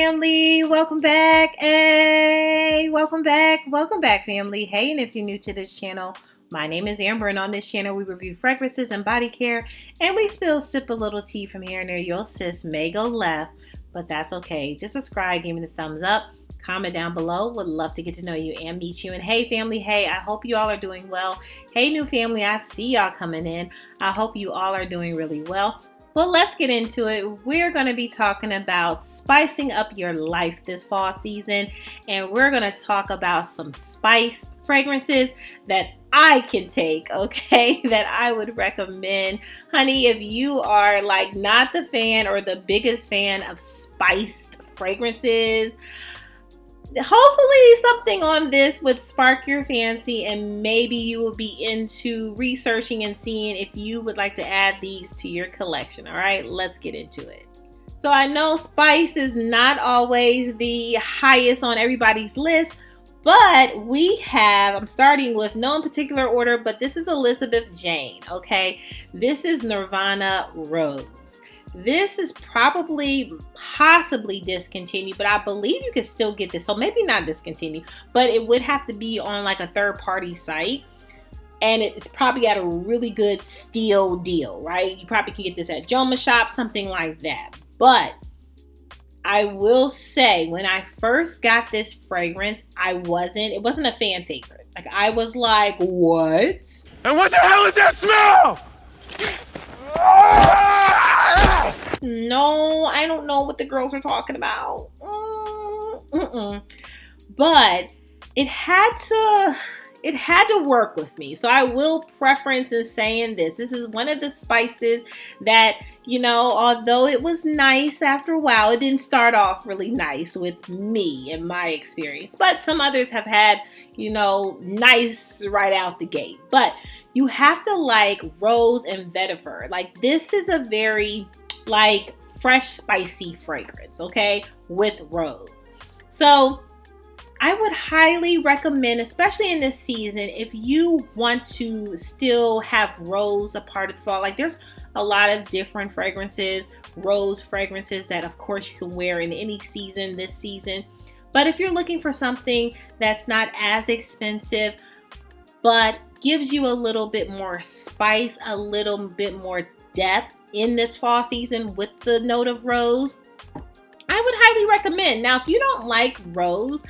family. Welcome back. Hey, welcome back. Welcome back, family. Hey, and if you're new to this channel, my name is Amber, and on this channel, we review fragrances and body care, and we sip a little tea from here and there. Your sis may go left, but that's okay. Just subscribe, give me the thumbs up, comment down below. Would love to get to know you and meet you. And hey, family, hey, I hope you all are doing well. Hey, new family, I see y'all coming in. I hope you all are doing really well. Well, let's get into it. We're going to be talking about spicing up your life this fall season, and we're going to talk about some spice fragrances that I can take, okay, that I would recommend. Honey, if you are like not the fan or the biggest fan of spiced fragrances, hopefully something on this would spark your fancy, and maybe you will be into researching and seeing if you would like to add these to your collection. All right, let's get into it. So I know spice is not always the highest on everybody's list, but I'm starting with no in particular order, but this is elizabethjames, okay? This is Nirvana Rose. This is possibly discontinued, but I believe you can still get this. So maybe not discontinued, but it would have to be on like a third-party site. And it's probably at a really good steal deal, right? You probably can get this at Joma Shop, something like that. But I will say, when I first got this fragrance, it wasn't a fan favorite. Like, I was like, what? And what the hell is that smell? No, I don't know what the girls are talking about. But it had to work with me. So I will preference in saying this. This is one of the spices that, you know, although it was nice after a while, it didn't start off really nice with me in my experience. But some others have had, you know, nice right out the gate. But you have to like rose and vetiver. Like, this is a very like fresh, spicy fragrance, okay, with rose. So I would highly recommend, especially in this season, if you want to still have rose a part of the fall. Like, there's a lot of different fragrances, rose fragrances that of course you can wear in any season this season. But if you're looking for something that's not as expensive, but gives you a little bit more spice, a little bit more depth in this fall season with the note of rose, I would highly recommend. Now, if you don't like rose,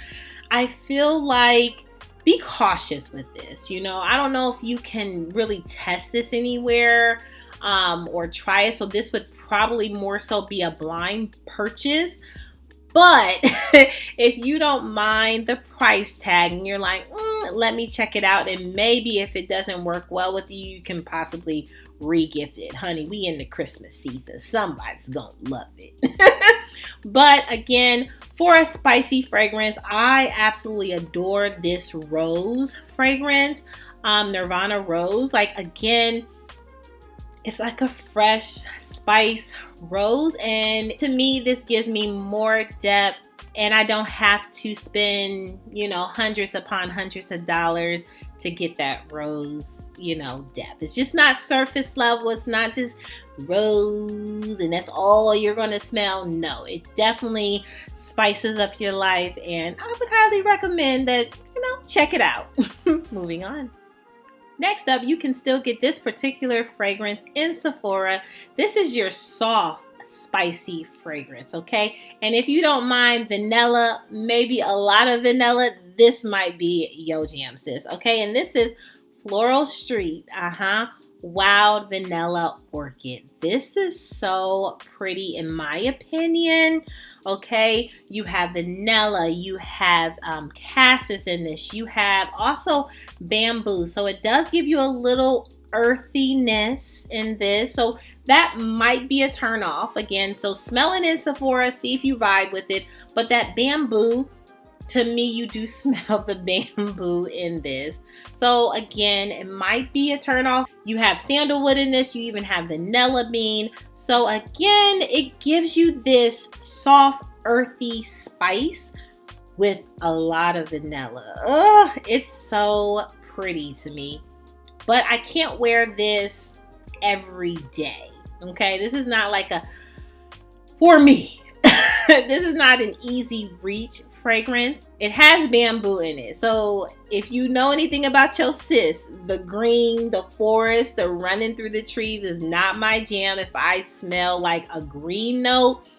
I feel like be cautious with this. You know, I don't know if you can really test this anywhere or try it. So this would probably more so be a blind purchase. But if you don't mind the price tag and you're like, let me check it out, and maybe if it doesn't work well with you, you can possibly re-gift it. Honey, we in the Christmas season. Somebody's gonna love it. But again, for a spicy fragrance, I absolutely adore this rose fragrance, Nirvana Rose. Like, again, it's like a fresh spice rose, and to me, this gives me more depth, and I don't have to spend, you know, hundreds upon hundreds of dollars to get that rose, you know, depth. It's just not surface level. It's not just rose and that's all you're going to smell. No, it definitely spices up your life, and I would highly recommend that, you know, check it out. Moving on. Next up, you can still get this particular fragrance in Sephora. This is your soft, spicy fragrance, okay? And if you don't mind vanilla, maybe a lot of vanilla, this might be your jam, sis, okay? And this is Floralstreet, Wild Vanilla Orchid. This is so pretty in my opinion. Okay, you have vanilla, you have cassis in this, you have also bamboo, so it does give you a little earthiness in this, so that might be a turn off. Again, so smell it in Sephora, see if you vibe with it, but that bamboo, to me, you do smell the bamboo in this. So again, it might be a turn off. You have sandalwood in this. You even have vanilla bean. So again, it gives you this soft, earthy spice with a lot of vanilla. Oh, it's so pretty to me. But I can't wear this every day. Okay, this is not like a, for me. This is not an easy reach fragrance. It has bamboo in it. So if you know anything about your sis, the green, the forest, the running through the trees is not my jam. If I smell like a green note,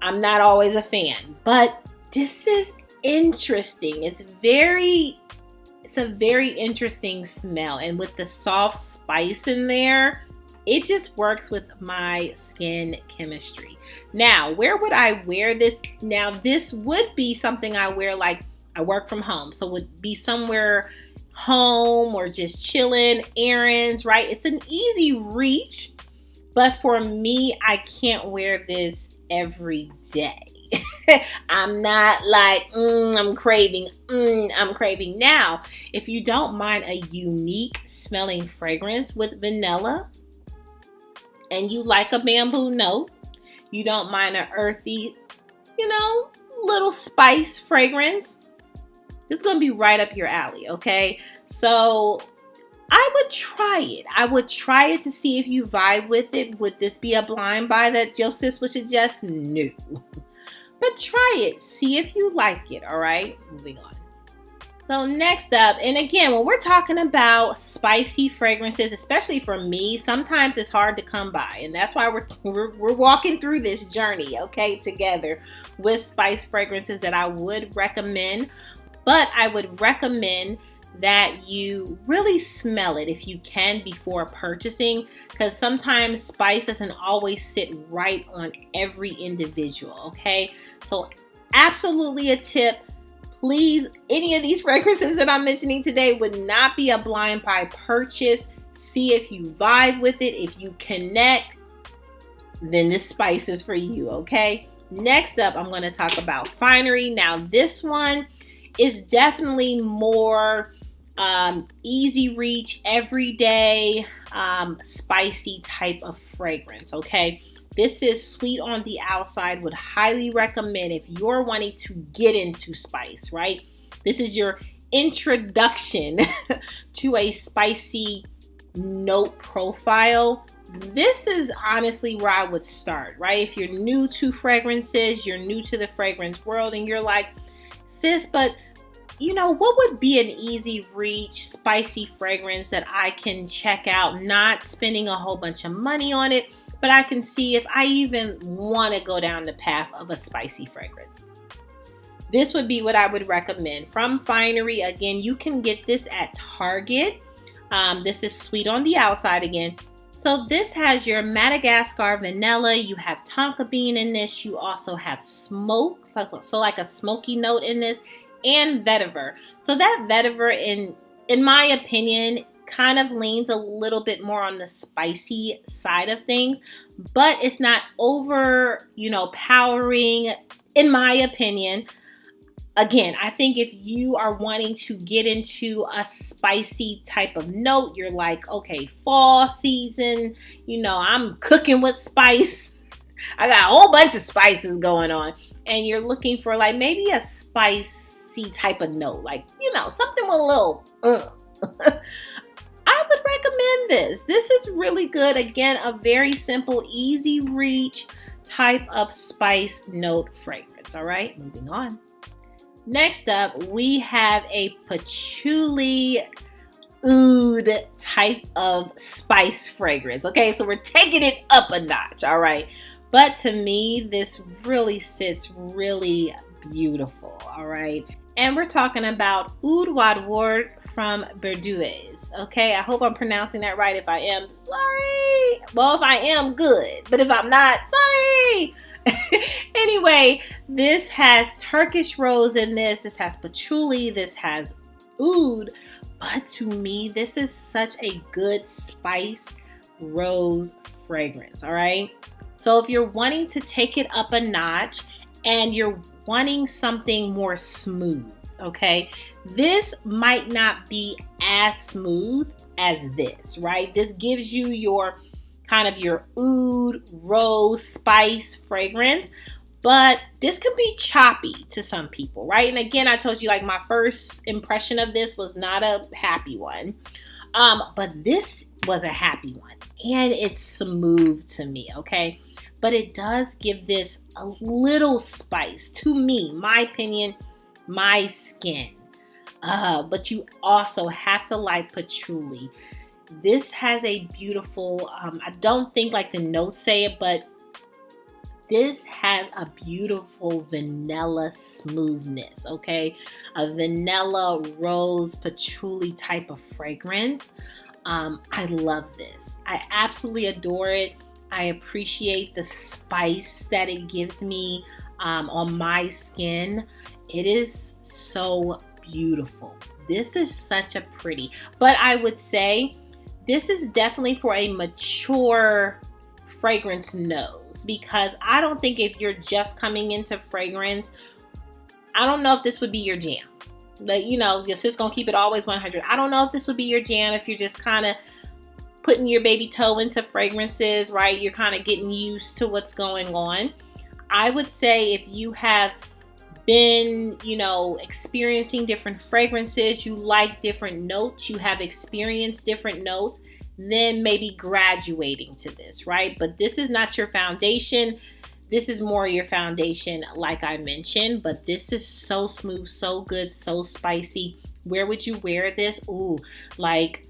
I'm not always a fan. But this is interesting. It's a very interesting smell. And with the soft spice in there, it just works with my skin chemistry. Now, where would I wear this? Now, this would be something I wear like I work from home. So it would be somewhere home or just chilling, errands, right? It's an easy reach. But for me, I can't wear this every day. I'm not like, I'm craving. Now, if you don't mind a unique smelling fragrance with vanilla, and you like a bamboo note, you don't mind an earthy, little spice fragrance, this is going to be right up your alley, okay? So I would try it. I would try it to see if you vibe with it. Would this be a blind buy that your sis would suggest? No. But try it. See if you like it, all right? Moving on. So next up, and again, when we're talking about spicy fragrances, especially for me, sometimes it's hard to come by. And that's why we're walking through this journey, okay, together with spice fragrances that I would recommend. But I would recommend that you really smell it if you can before purchasing, because sometimes spice doesn't always sit right on every individual, okay? So absolutely a tip. Please, any of these fragrances that I'm mentioning today would not be a blind buy purchase. See if you vibe with it. If you connect, then this spice is for you, okay? Next up, I'm going to talk about finery. Now, this one is definitely more easy reach, everyday, spicy type of fragrance, okay? This is sweet on the outside. Would highly recommend if you're wanting to get into spice, right? This is your introduction to a spicy note profile. This is honestly where I would start, right? If you're new to fragrances, you're new to the fragrance world, and you're like, sis, but what would be an easy reach, spicy fragrance that I can check out, not spending a whole bunch of money on it, but I can see if I even want to go down the path of a spicy fragrance. This would be what I would recommend. From Finery, again, you can get this at Target. This is sweet on the outside again. So this has your Madagascar vanilla. You have tonka bean in this. You also have smoke, so like a smoky note in this, and vetiver. So that vetiver, in my opinion, kind of leans a little bit more on the spicy side of things, but it's not powering, in my opinion. Again, I think if you are wanting to get into a spicy type of note, you're like, okay, fall season, I'm cooking with spice. I got a whole bunch of spices going on. And you're looking for like maybe a spicy type of note, like, something with a little, I would recommend this. This is really good. Again, a very simple, easy reach type of spice note fragrance. All right, moving on. Next up, we have a patchouli oud type of spice fragrance. Okay, so we're taking it up a notch. All right, but to me, this really sits really beautiful. All right. And we're talking about Oud Wa Ward from Berdoues. Okay, I hope I'm pronouncing that right. If I am, sorry. Well, if I am, good. But if I'm not, sorry. Anyway, this has Turkish rose in this. This has patchouli. This has oud. But to me, this is such a good spice rose fragrance. All right. So if you're wanting to take it up a notch and you're wanting something more smooth, okay, this might not be as smooth as this, right? This gives you your kind of your oud, rose, spice fragrance, but this could be choppy to some people, right? And again, I told you, like, my first impression of this was not a happy one, but this was a happy one, and it's smooth to me, okay? but it does give this a little spice to me, my opinion, my skin. But you also have to like patchouli. This has a beautiful, I don't think like the notes say it, but this has a beautiful vanilla smoothness, okay? A vanilla rose patchouli type of fragrance. I love this. I absolutely adore it. I appreciate the spice that it gives me on my skin. It is so beautiful. This is such a pretty, but I would say this is definitely for a mature fragrance nose, because I don't think if you're just coming into fragrance, I don't know if this would be your jam. Like, you know, your sis gonna keep it always 100. I don't know if this would be your jam if you're just kind of putting your baby toe into fragrances, right? You're kind of getting used to what's going on. I would say if you have been, you know, experiencing different fragrances, you like different notes, you have experienced different notes, then maybe graduating to this, right? But this is not your foundation. This is more your foundation, like I mentioned, but this is so smooth, so good, so spicy. Where would you wear this? Ooh, like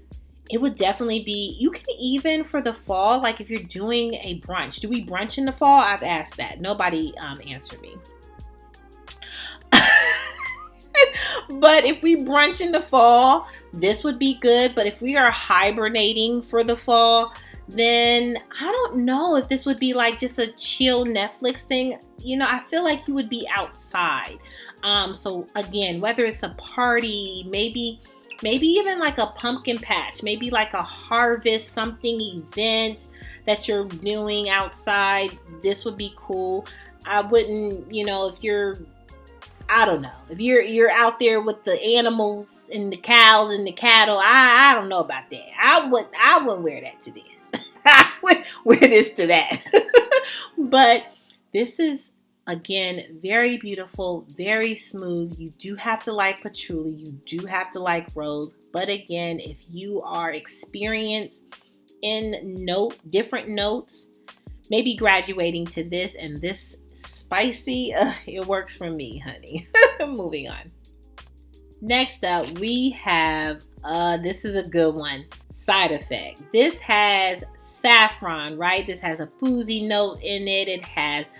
it would definitely be, you can even for the fall, like if you're doing a brunch. Do we brunch in the fall? I've asked that. Nobody answered me. But if we brunch in the fall, this would be good. But if we are hibernating for the fall, then I don't know if this would be like just a chill Netflix thing. You know, I feel like you would be outside. So again, whether it's a party, maybe even like a pumpkin patch, maybe like a harvest something event that you're doing outside, this would be cool. I wouldn't, you know, if you're, I don't know, if you're out there with the animals and the cows and the cattle, I don't know about that. I wouldn't wear that to this. I would wear this to that. But this is, again, very beautiful, very smooth. You do have to like patchouli. You do have to like rose. But again, if you are experienced in different notes, maybe graduating to this, and this spicy, it works for me, honey. Moving on. Next up, we have, this is a good one, Side Effect. This has saffron, right? This has a boozy note in it. It has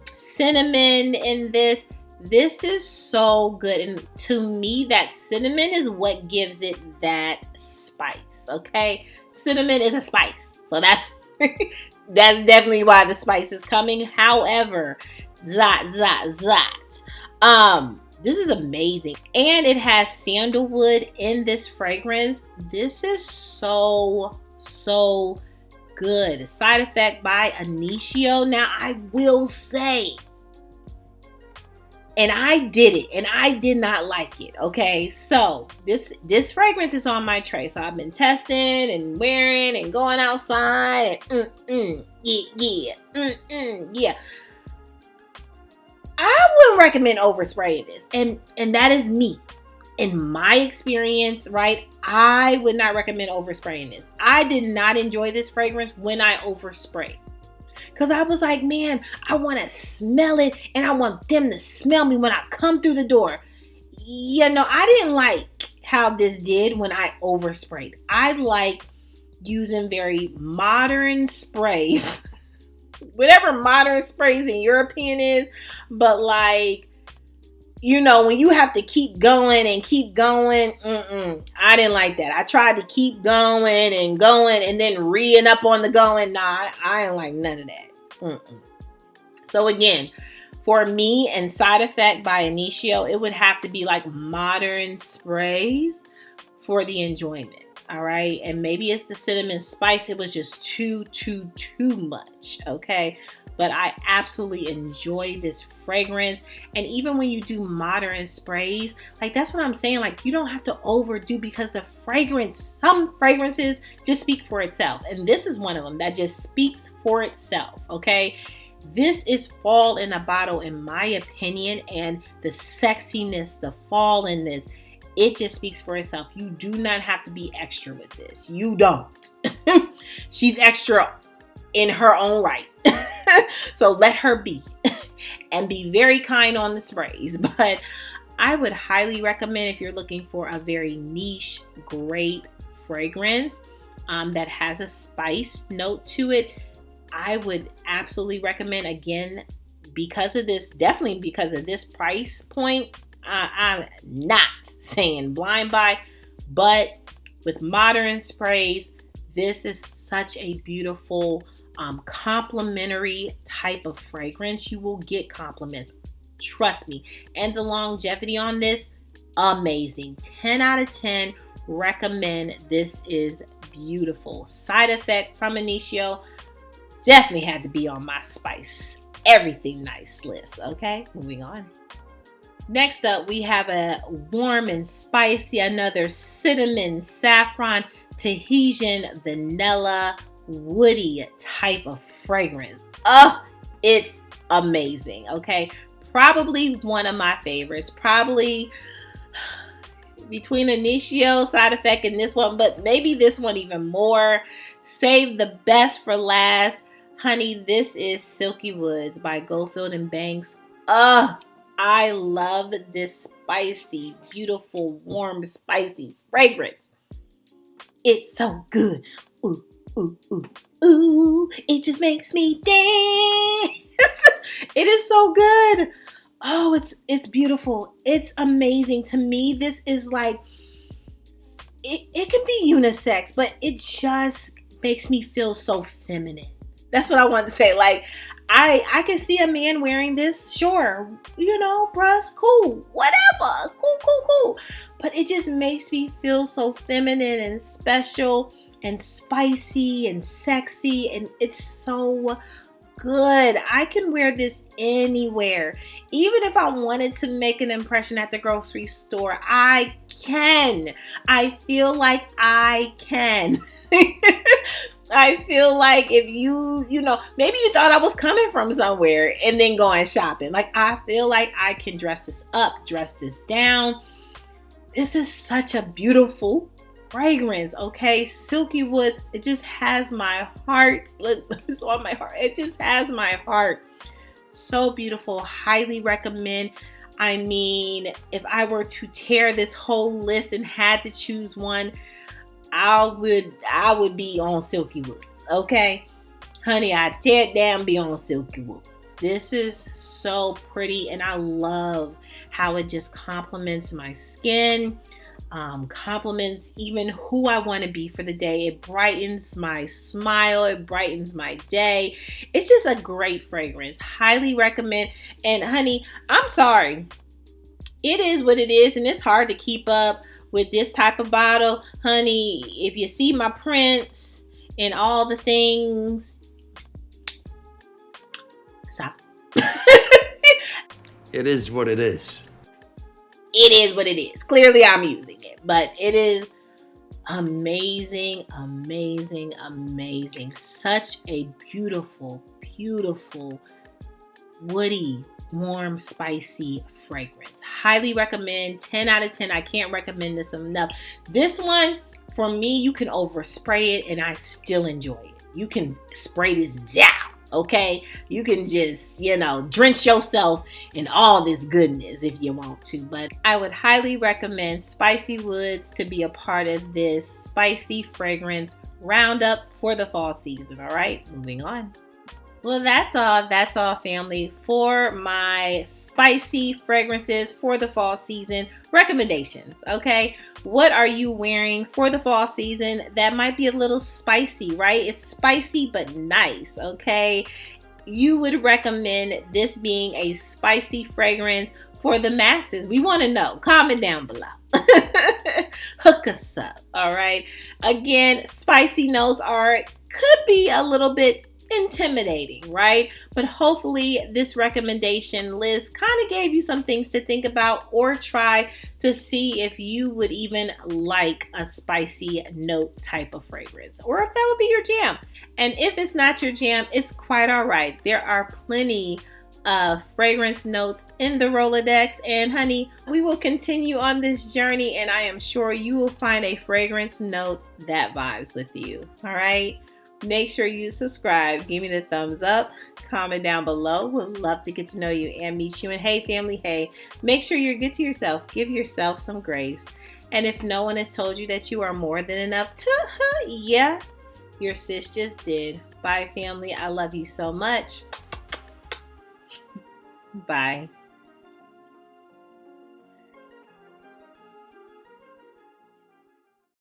cinnamon in this. This is so good. And to me, that cinnamon is what gives it that spice, okay? Cinnamon is a spice. So that's definitely why the spice is coming. However, this is amazing. And it has sandalwood in this fragrance. This is so good. Side Effect by Initio. Now, I will say, and I did it, and I did not like it, okay? So, this fragrance is on my tray. So, I've been testing and wearing and going outside. Yeah. I wouldn't recommend overspraying this. And that is me. In my experience, right? I would not recommend overspraying this. I did not enjoy this fragrance when I oversprayed. Because I was like, man, I want to smell it. And I want them to smell me when I come through the door. You know, I didn't like how this did when I oversprayed. I like using very modern sprays. Whatever modern sprays in European is, but like, you know, when you have to keep going and keep going, I didn't like that. I tried to keep going and then re-ing up on the going. Nah, I didn't like none of that. So again, for me and Side Effect by Initio, it would have to be like modern sprays for the enjoyment. All right. And maybe it's the cinnamon spice. It was just too much. Okay. But I absolutely enjoy this fragrance. And even when you do modern sprays, like that's what I'm saying. Like you don't have to overdo, because the fragrance, some fragrances just speak for itself. And this is one of them that just speaks for itself. Okay. This is fall in a bottle, in my opinion. And the sexiness, the fall in this, it just speaks for itself. You do not have to be extra with this. You don't. She's extra in her own right. So let her be and be very kind on the sprays. But I would highly recommend, if you're looking for a very niche, great fragrance that has a spice note to it, I would absolutely recommend, again, because of this, definitely because of this price point. I'm not saying blind buy, but with modern sprays, this is such a beautiful complimentary type of fragrance. You will get compliments, trust me. And the longevity on this, amazing. 10 out of 10, recommend. This is beautiful. Side Effect from Initio definitely had to be on my spice everything nice list. Okay, moving on. Next up, we have a warm and spicy, another cinnamon, saffron, Tahitian, vanilla, woody type of fragrance. Oh, it's amazing. Okay, probably one of my favorites. Probably between Initio, Side Effect, and this one, but maybe this one even more. Save the best for last. Honey, this is Silky Woods by Goldfieldandbanks. I love this spicy, beautiful, warm, spicy fragrance. It's so good. Ooh, ooh, ooh, ooh. It just makes me dance. It is so good. Oh, it's beautiful. It's amazing. To me, this is like, it can be unisex, but it just makes me feel so feminine. That's what I wanted to say. Like, I can see a man wearing this, sure, you know, bruh, cool, whatever, cool. But it just makes me feel so feminine and special and spicy and sexy, and it's so good. I can wear this anywhere. Even if I wanted to make an impression at the grocery store, I can. I feel like I can. I feel like if you know, maybe you thought I was coming from somewhere and then going shopping. Like, I feel like I can dress this up, dress this down. This is such a beautiful fragrance, okay? Silky Woods, it just has my heart. Look, it's on my heart. It just has my heart. So beautiful. Highly recommend. I mean, if I were to tear this whole list and had to choose one, I would be on Silky Woods, okay? Honey, I tear it down, be on Silky Woods. This is so pretty, and I love how it just complements my skin, complements even who I want to be for the day. It brightens my smile, it brightens my day. It's just a great fragrance. Highly recommend. And honey, I'm sorry. It is what it is, and it's hard to keep up with this type of bottle. Honey, if you see my prints and all the things, stop. It is what it is. It is what it is. Clearly I'm using it, but it is amazing, amazing, amazing. Such a beautiful, beautiful, woody, warm, spicy fragrance. Highly recommend. 10 out of 10. I can't recommend this enough. This one, for me, you can overspray it and I still enjoy it. You can spray this down, okay? You can just, you know, drench yourself in all this goodness if you want to. But I would highly recommend Spicy Woods to be a part of this spicy fragrance roundup for the fall season, all right? Moving on. Well, that's all, family, for my spicy fragrances for the fall season recommendations, okay? What are you wearing for the fall season that might be a little spicy, right? It's spicy but nice, okay? You would recommend this being a spicy fragrance for the masses. We want to know. Comment down below. Hook us up, all right? Again, spicy notes could be a little bit intimidating, right? But hopefully this recommendation list kind of gave you some things to think about or try to see if you would even like a spicy note type of fragrance, or if that would be your jam. And if it's not your jam, it's quite all right. There are plenty of fragrance notes in the Rolodex, and honey, we will continue on this journey, and I am sure you will find a fragrance note that vibes with you. All right. Make sure you subscribe. Give me the thumbs up. Comment down below. Would love to get to know you and meet you. And hey, family, hey, make sure you're good to yourself. Give yourself some grace. And if no one has told you that you are more than enough, yeah, your sis just did. Bye, family. I love you so much. Bye.